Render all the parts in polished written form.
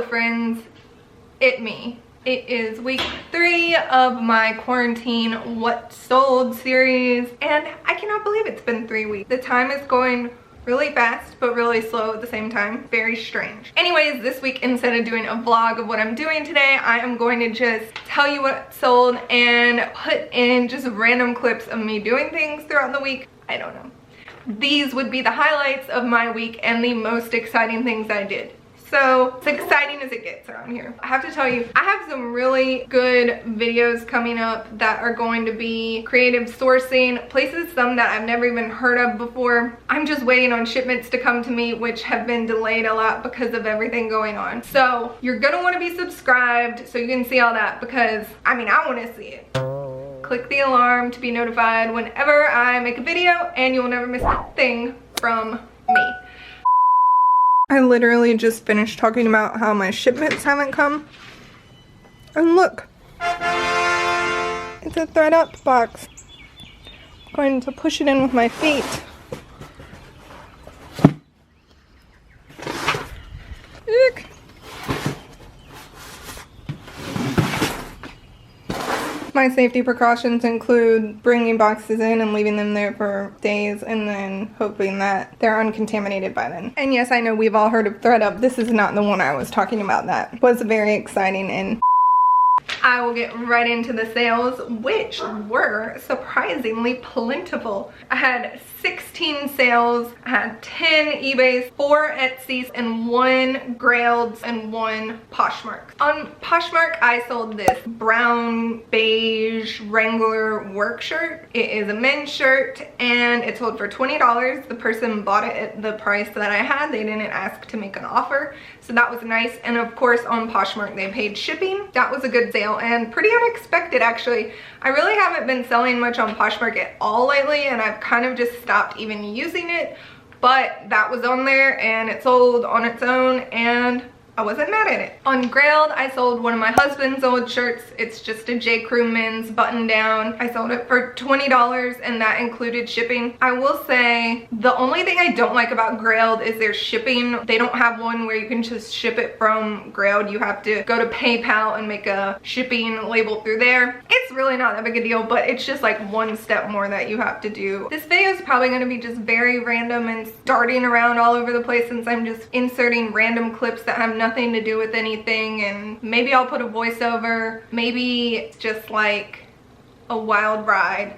friends, me. It is week 3 of my quarantine what sold series, and I cannot believe it's been 3 weeks. The time is going really fast but really slow at the same time. Very strange. Anyways, this week, instead of doing a vlog of what I'm doing today, I am going to just tell you what sold and put in just random clips of me doing things throughout the week. I don't know. These would be the highlights of my week and the most exciting things I did. So it's exciting as it gets around here. I have to tell you, I have some really good videos coming up that are going to be creative sourcing, places some that I've never even heard of before. I'm just waiting on shipments to come to me, which have been delayed a lot because of everything going on. So you're gonna want to be subscribed so you can see all that, because I mean, I want to see it. Click the alarm to be notified whenever I make a video, and you'll never miss a thing from me. I literally just finished talking about how my shipments haven't come. And look, it's a thread up box. I'm going to push it in with my feet. Eek. My safety precautions include bringing boxes in and leaving them there for days and then hoping that they're uncontaminated by then. And yes, I know we've all heard of ThreadUp. This is not the one I was talking about. That was very exciting, and I will get right into the sales, which were surprisingly plentiful. I had 16 sales, I had 10 eBays, 4 Etsy's, and 1 Grailed and 1 Poshmark. On Poshmark, I sold this brown beige Wrangler work shirt. It is a men's shirt and it sold for $20. The person bought it at the price that I had. They didn't ask to make an offer, so that was nice. And of course, on Poshmark, they paid shipping. That was a good sale and pretty unexpected, actually. I really haven't been selling much on Poshmark at all lately, and I've kind of just stopped even using it, but that was on there and it sold on its own and I wasn't mad at it. On Grailed, I sold one of my husband's old shirts. It's just a J. Crew men's button down. I sold it for $20 and that included shipping. I will say the only thing I don't like about Grailed is their shipping. They don't have one where you can just ship it from Grailed. You have to go to PayPal and make a shipping label through there. It's really not that big a deal, but it's just like one step more that you have to do. This video is probably going to be just very random and darting around all over the place, since I'm just inserting random clips that have nothing to do with anything, and maybe I'll put a voiceover. Maybe it's just like a wild ride.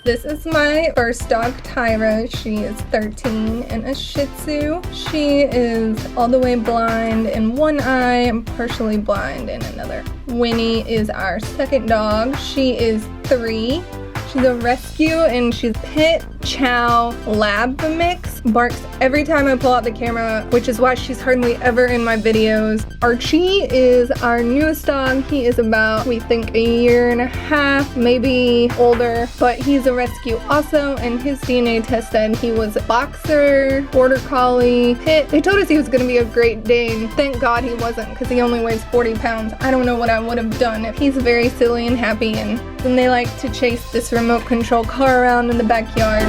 This is my first dog, Tyra. She is 13 and a Shih Tzu. She is all the way blind in one eye and partially blind in another. Winnie is our second dog. She is 3. She's a rescue and she's Pit Chow Lab mix. Barks every time I pull out the camera, which is why she's hardly ever in my videos. Archie is our newest dog. He is about, we think, 1.5 years, maybe older, but he's a rescue also, and his DNA test said he was a boxer, border collie, pit. They told us he was gonna be a Great Dane. Thank God he wasn't, because he only weighs 40 pounds. I don't know what I would have done. He's very silly and happy, and they like to chase this remote control car around in the backyard.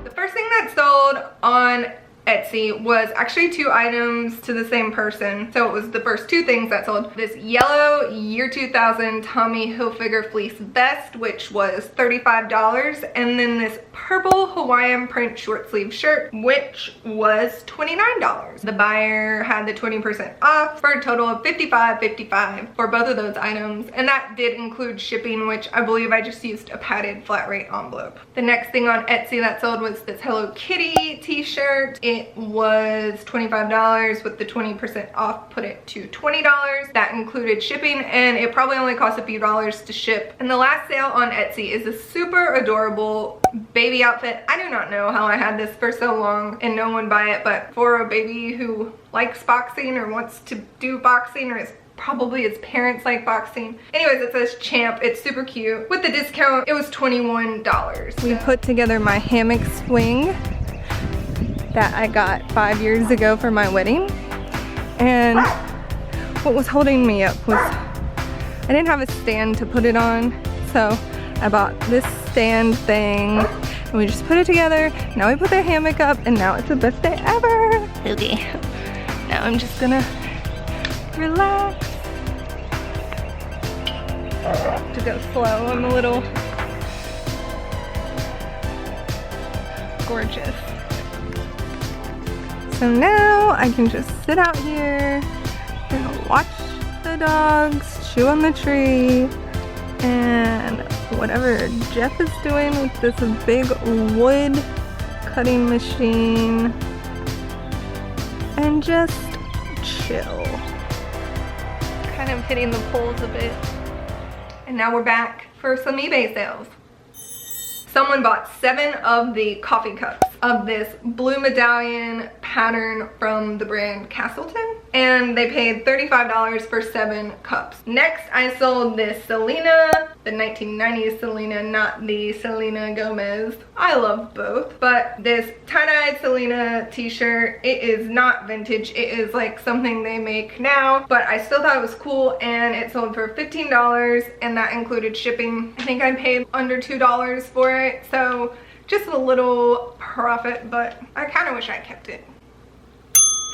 The first thing that sold on Etsy was actually 2 items to the same person. So it was the first 2 things that sold. This yellow year 2000 Tommy Hilfiger fleece vest, which was $35, and then this purple Hawaiian print short sleeve shirt, which was $29. The buyer had the 20% off for a total of $55.55 for both of those items, and that did include shipping, which I believe I just used a padded flat rate envelope. The next thing on Etsy that sold was this Hello Kitty t-shirt. It was $25 with the 20% off, put it to $20. That included shipping, and it probably only cost a few dollars to ship. And the last sale on Etsy is a super adorable baby outfit. I do not know how I had this for so long and no one buy it, but for a baby who likes boxing or wants to do boxing, or is probably his parents like boxing. Anyways, it says Champ. It's super cute. With the discount, it was $21. We put together my hammock swing. that I got 5 years ago for my wedding. And what was holding me up was I didn't have a stand to put it on. So I bought this stand thing and we just put it together. Now we put the hammock up and now it's the best day ever. Okay, now I'm just gonna relax. To go slow, I'm a little gorgeous. So now I can just sit out here and watch the dogs chew on the tree and whatever Jeff is doing with this big wood cutting machine and just chill. Kind of hitting the poles a bit. And now we're back for some eBay sales. Someone bought 7 of the coffee cups of this blue medallion pattern from the brand Castleton, and they paid $35 for 7 cups. Next, I sold this Selena, the 1990s Selena, not the Selena Gomez. I love both, but this tie-dyed Selena t-shirt, it is not vintage. It is like something they make now, but I still thought it was cool, and it sold for $15, and that included shipping. I think I paid under $2 for it, so just a little profit, but I kind of wish I kept it.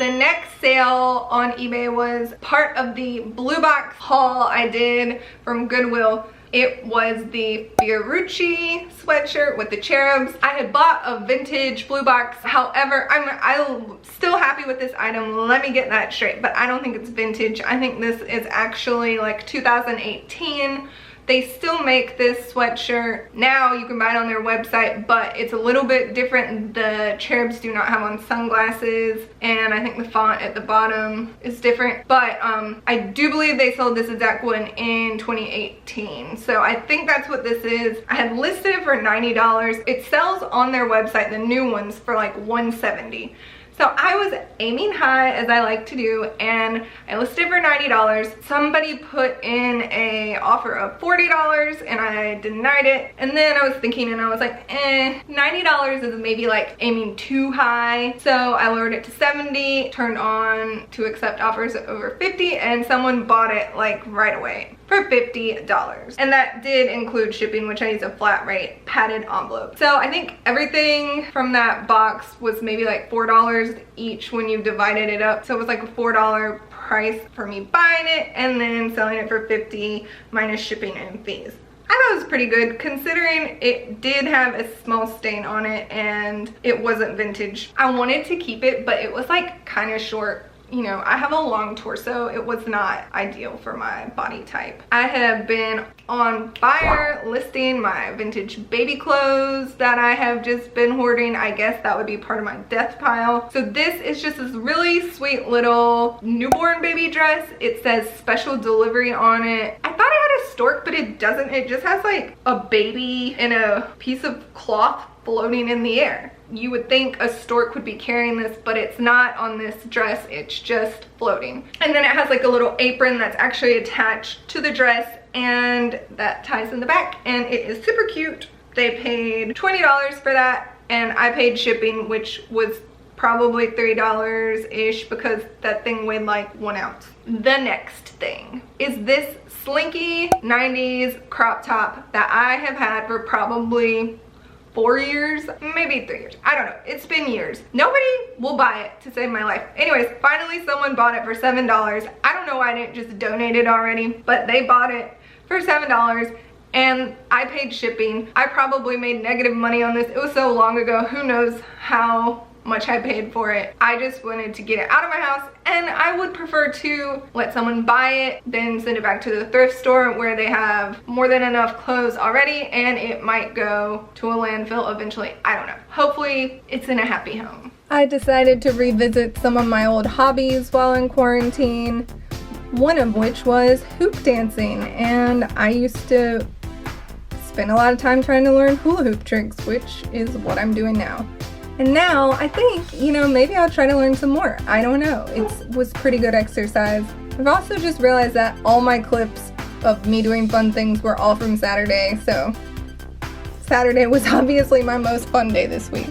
The next sale on eBay was part of the Bluebox haul I did from Goodwill. It was the Fiorucci sweatshirt with the cherubs. I had bought a vintage Bluebox. However, I'm still happy with this item. Let me get that straight, but I don't think it's vintage. I think this is actually like 2018. They still make this sweatshirt now. You can buy it on their website, but it's a little bit different. The cherubs do not have on sunglasses, and I think the font at the bottom is different. But I do believe they sold this exact one in 2018. So I think that's what this is. I had listed it for $90. It sells on their website, the new ones, for like $170. So I was aiming high, as I like to do, and I listed it for $90. Somebody put in a offer of $40 and I denied it. And then I was thinking and I was like, $90 is maybe like aiming too high. So I lowered it to $70, turned on to accept offers over $50, and someone bought it like right away for $50. And that did include shipping, which I used a flat rate padded envelope. So I think everything from that box was maybe like $4 each when you divided it up. So it was like a $4 price for me buying it and then selling it for $50 minus shipping and fees. I thought it was pretty good considering it did have a small stain on it and it wasn't vintage. I wanted to keep it, but it was like kind of short. You know, I have a long torso. It was not ideal for my body type. I have been on fire listing my vintage baby clothes that I have just been hoarding. I guess that would be part of my death pile. So this is just this really sweet little newborn baby dress. It says special delivery on it. I thought it had a stork, but it doesn't. It just has like a baby in a piece of cloth floating in the air. You would think a stork would be carrying this, but it's not on this dress. It's just floating. And then it has like a little apron that's actually attached to the dress, and that ties in the back, and it is super cute. They paid $20 for that, and I paid shipping, which was probably $3-ish because that thing weighed like 1 ounce. The next thing is this slinky 90s crop top that I have had for probably 4 years, maybe 3 years. I don't know. It's been years. Nobody will buy it to save my life. Anyways, finally someone bought it for $7. I don't know why I didn't just donate it already, but they bought it for $7 and I paid shipping. I probably made negative money on this. It was so long ago. Who knows how much I paid for it. I just wanted to get it out of my house, and I would prefer to let someone buy it, then send it back to the thrift store where they have more than enough clothes already, and it might go to a landfill eventually. I don't know. Hopefully it's in a happy home. I decided to revisit some of my old hobbies while in quarantine, one of which was hoop dancing, and I used to spend a lot of time trying to learn hula hoop tricks, which is what I'm doing now. And now I think, you know, maybe I'll try to learn some more. I don't know. It was pretty good exercise. I've also just realized that all my clips of me doing fun things were all from Saturday, so Saturday was obviously my most fun day this week.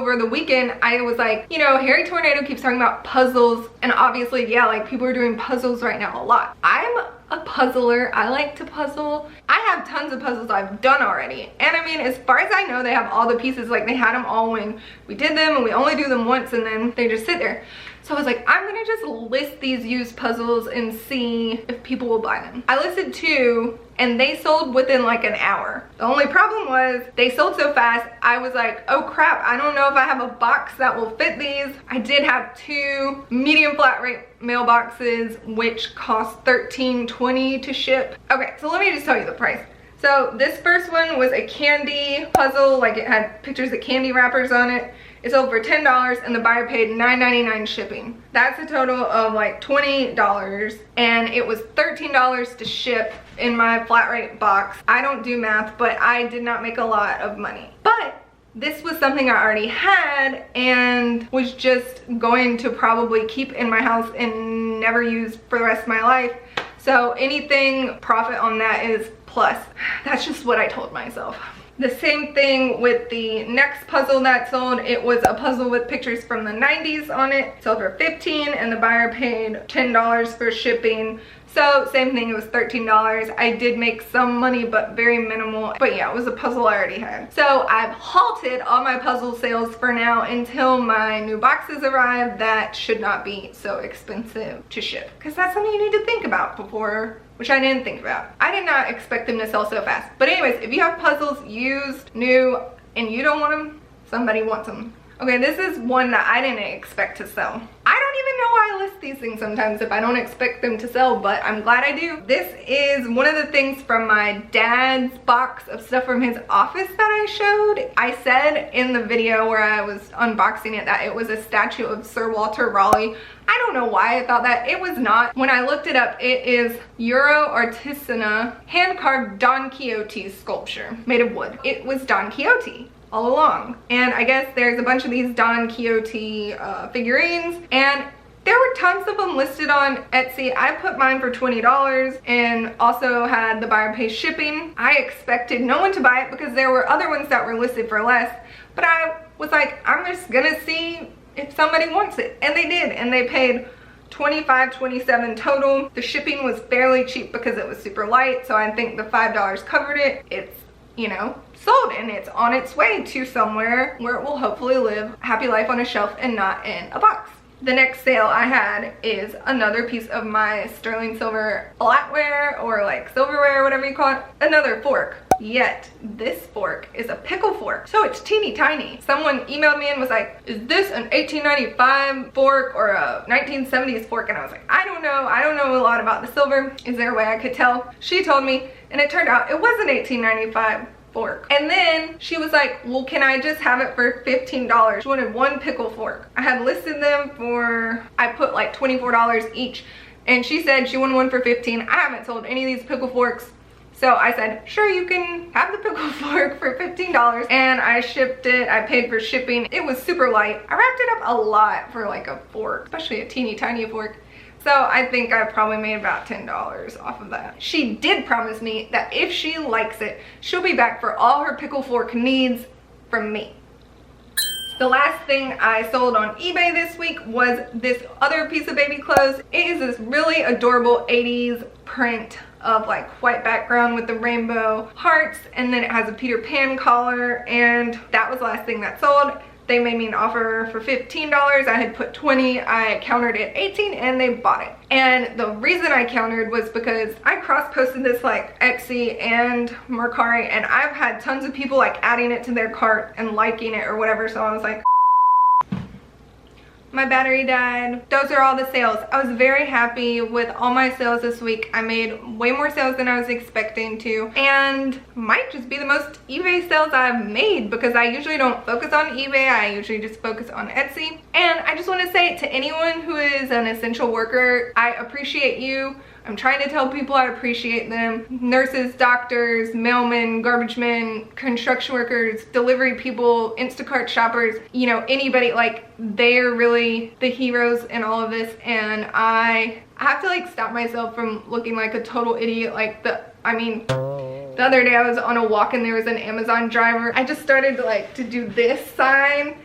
over the weekend, I was like, you know, Harry Tornado keeps talking about puzzles, and obviously, yeah, like people are doing puzzles right now a lot. I'm a puzzler. I like to puzzle. I have tons of puzzles I've done already, and I mean, as far as I know, they have all the pieces. Like, they had them all when we did them, and we only do them once, and then they just sit there. So I was like, I'm gonna just list these used puzzles and see if people will buy them. I listed 2 and they sold within like an hour. The only problem was they sold so fast, I was like, oh crap, I don't know if I have a box that will fit these. I did have 2 medium flat rate mailboxes, which cost $13.20 to ship. Okay, so let me just tell you the price. So this first one was a candy puzzle, like it had pictures of candy wrappers on it. It sold for $10 and the buyer paid $9.99 shipping. That's a total of like $20, and it was $13 to ship in my flat rate box. I don't do math, but I did not make a lot of money. But this was something I already had and was just going to probably keep in my house and never use for the rest of my life. So anything profit on that is plus. That's just what I told myself. The same thing with the next puzzle that sold. It was a puzzle with pictures from the 90s on it. Sold for $15 and the buyer paid $10 for shipping. So same thing, it was $13. I did make some money, but very minimal. But yeah, it was a puzzle I already had. So I've halted all my puzzle sales for now until my new boxes arrive that should not be so expensive to ship. Because that's something you need to think about before, which I didn't think about. I did not expect them to sell so fast. But anyways, if you have puzzles used, new, and you don't want them, somebody wants them. Okay, this is one that I didn't expect to sell. I don't even know why I list these things sometimes if I don't expect them to sell, but I'm glad I do. This is one of the things from my dad's box of stuff from his office that I showed. I said in the video where I was unboxing it that it was a statue of Sir Walter Raleigh. I don't know why I thought that. It was not. When I looked it up, it is Euro Artisanal hand-carved Don Quixote sculpture made of wood. It was Don Quixote all along, and I guess there's a bunch of these Don Quixote figurines, and there were tons of them listed on Etsy. I put mine for $20 and also had the buyer pay shipping. I expected no one to buy it because there were other ones that were listed for less, but I was like, I'm just gonna see if somebody wants it, and they did, and they paid $25, $27 total. The shipping was fairly cheap because it was super light, so I think the $5 covered it. It's, you know, sold, and it's on its way to somewhere where it will hopefully live a happy life on a shelf and not in a box. The next sale I had is another piece of my sterling silver flatware, or like silverware, whatever you call it. Another fork. Yet this fork is a pickle fork, so it's teeny tiny. Someone emailed me and was like, is this an 1895 fork or a 1970s fork? And I was like, I don't know a lot about the silver. Is there a way I could tell? She told me, and it turned out it was an 1895 fork. And then she was like, well, can I just have it for $15? She wanted one pickle fork. I had listed them for, I put like $24 each, and she said she wanted one for $15. I haven't sold any of these pickle forks, so I said, sure, you can have the pickle fork for $15, and I shipped it. I paid for shipping. It was super light. I wrapped it up a lot for like a fork, especially a teeny tiny fork. So I think I probably made about $10 off of that. She did promise me that if she likes it, she'll be back for all her pickle fork needs from me. The last thing I sold on eBay this week was this other piece of baby clothes. It is this really adorable 80s print of like white background with the rainbow hearts, and then it has a Peter Pan collar, and that was the last thing that sold. They made me an offer for $15. I had put $20. I countered at $18 and they bought it. And the reason I countered was because I cross-posted this like Etsy and Mercari, and I've had tons of people like adding it to their cart and liking it or whatever, so I was like, my battery died. Those are all the sales. I was very happy with all my sales this week. I made way more sales than I was expecting to, and might just be the most eBay sales I've made because I usually don't focus on eBay. I usually just focus on Etsy. And I just want to say to anyone who is an essential worker, I appreciate you. I'm trying to tell people I appreciate them. Nurses, doctors, mailmen, garbage men, construction workers, delivery people, Instacart shoppers, you know, anybody, like, they're really the heroes in all of this, and I have to like stop myself from looking like a total idiot. Like the other day I was on a walk and there was an Amazon driver. I just started to do this sign,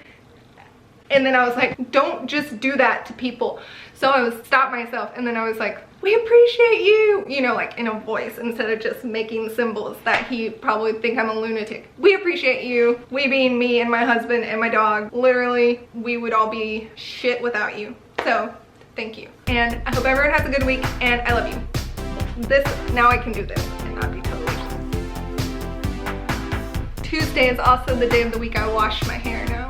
And then I was like, don't just do that to people. So I was stopped myself, and then I was like, we appreciate you, you know, like in a voice instead of just making symbols that he probably think I'm a lunatic. We appreciate you. We being me and my husband and my dog. Literally, we would all be shit without you. So thank you. And I hope everyone has a good week, and I love you. Now I can do this and not be totally. Tuesday is also the day of the week I wash my hair now.